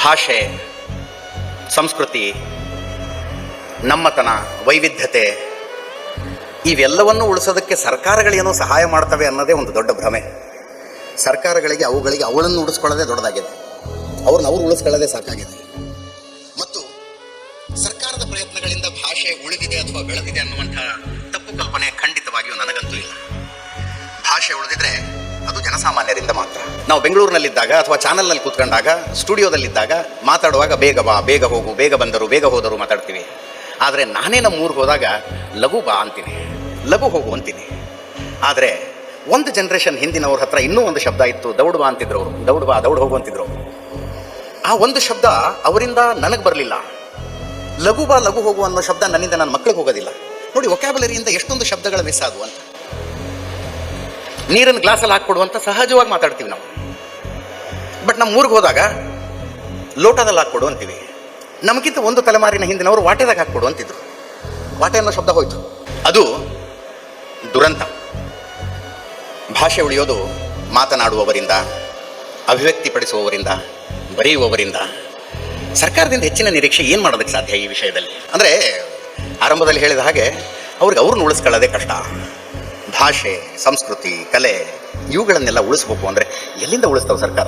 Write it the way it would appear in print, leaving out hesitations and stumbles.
ಭಾಷೆ, ಸಂಸ್ಕೃತಿ, ನಮ್ಮತನ, ವೈವಿಧ್ಯತೆ ಇವೆಲ್ಲವನ್ನು ಉಳಿಸೋದಕ್ಕೆ ಸರ್ಕಾರಗಳೇನೋ ಸಹಾಯ ಮಾಡ್ತವೆ ಅನ್ನೋದೇ ಒಂದು ದೊಡ್ಡ ಭ್ರಮೆ. ಸರ್ಕಾರಗಳಿಗೆ ಅವುಗಳನ್ನು ಉಳಿಸ್ಕೊಳ್ಳೋದೇ ದೊಡ್ಡದಾಗಿದೆ, ಅವ್ರು ಉಳಿಸ್ಕೊಳ್ಳೋದೇ ಸಾಕಾಗಿದೆ. ಮತ್ತು ಸರ್ಕಾರದ ಪ್ರಯತ್ನಗಳಿಂದ ಭಾಷೆ ಉಳಿದಿದೆ ಅಥವಾ ಬೆಳೆದಿದೆ ಅನ್ನುವಂಥ ತಪ್ಪು ಕಲ್ಪನೆ ಖಂಡಿತವಾಗಿಯೂ ನನಗಂತೂ ಇಲ್ಲ. ಭಾಷೆ ಉಳಿದಿದ್ರೆ ಅದು ಜನಸಾಮಾನ್ಯರಿಂದ ಮಾತ್ರ. ನಾವು ಬೆಂಗಳೂರಿನಲ್ಲಿದ್ದಾಗ ಅಥವಾ ಚಾನಲ್ನಲ್ಲಿ ಕೂತ್ಕೊಂಡಾಗ, ಸ್ಟುಡಿಯೋದಲ್ಲಿದ್ದಾಗ ಮಾತಾಡುವಾಗ ಬೇಗ ಬಾ, ಬೇಗ ಹೋಗು, ಬೇಗ ಬಂದರು, ಬೇಗ ಹೋದರು ಮಾತಾಡ್ತೀವಿ. ಆದರೆ ನಾನೇ ನಮ್ಮ ಊರಿಗೆ ಹೋದಾಗ ಲಘು ಬಾ ಅಂತೀನಿ, ಲಘು ಹೋಗು ಅಂತೀನಿ. ಆದರೆ ಒಂದು ಜನ್ರೇಷನ್ ಹಿಂದಿನವ್ರ ಹತ್ರ ಇನ್ನೂ ಒಂದು ಶಬ್ದ ಇತ್ತು, ದೌಡ್ ಬಾ ಅಂತಿದ್ರು ಅವರು. ದೌಡ್ ಬಾ, ದೌಡ್ ಹೋಗು ಅಂತಿದ್ರು. ಆ ಒಂದು ಶಬ್ದ ಅವರಿಂದ ನನಗೆ ಬರಲಿಲ್ಲ. ಲಘು ಬಾ, ಲಘು ಹೋಗು ಅನ್ನೋ ಶಬ್ದ ನನ್ನಿಂದ ನನ್ನ ಮಕ್ಕಳಿಗೆ ಹೋಗೋದಿಲ್ಲ. ನೋಡಿ, ವೊಕ್ಯಾಬುಲರಿಯಿಂದ ಎಷ್ಟೊಂದು ಶಬ್ದಗಳ ಮಿಸ್ ಆದವು ಅಂತ. ನೀರನ್ನು ಗ್ಲಾಸಲ್ಲಿ ಹಾಕ್ಕೊಡು ಅಂತ ಸಹಜವಾಗಿ ಮಾತಾಡ್ತೀವಿ ನಾವು. ಬಟ್ ನಮ್ಮ ಊರಿಗೆ ಹೋದಾಗ ಲೋಟದಲ್ಲಿ ಹಾಕ್ಕೊಡು ಅಂತೀವಿ. ನಮಗಿಂತ ಒಂದು ತಲೆಮಾರಿನ ಹಿಂದಿನವರು ವಾಟೆದಾಗ ಹಾಕ್ಕೊಡು ಅಂತಿದ್ರು. ವಾಟೆ ಅನ್ನೋ ಶಬ್ದ ಹೋಯ್ತು. ಅದು ದುರಂತ. ಭಾಷೆ ಉಳಿಯೋದು ಮಾತನಾಡುವವರಿಂದ, ಅಭಿವ್ಯಕ್ತಿಪಡಿಸುವವರಿಂದ, ಬರೆಯುವವರಿಂದ. ಸರ್ಕಾರದಿಂದ ಹೆಚ್ಚಿನ ನಿರೀಕ್ಷೆ ಏನು ಮಾಡೋದಕ್ಕೆ ಸಾಧ್ಯ ಈ ವಿಷಯದಲ್ಲಿ? ಅಂದರೆ ಆರಂಭದಲ್ಲಿ ಹೇಳಿದ ಹಾಗೆ ಅವ್ರನ್ನ ಉಳಿಸ್ಕೊಳ್ಳೋದೇ ಕಷ್ಟ. ಭಾಷೆ, ಸಂಸ್ಕೃತಿ, ಕಲೆ ಇವುಗಳನ್ನೆಲ್ಲ ಉಳಿಸ್ಬೇಕು ಅಂದರೆ ಎಲ್ಲಿಂದ ಉಳಿಸ್ತಾವೆ ಸರ್ಕಾರ?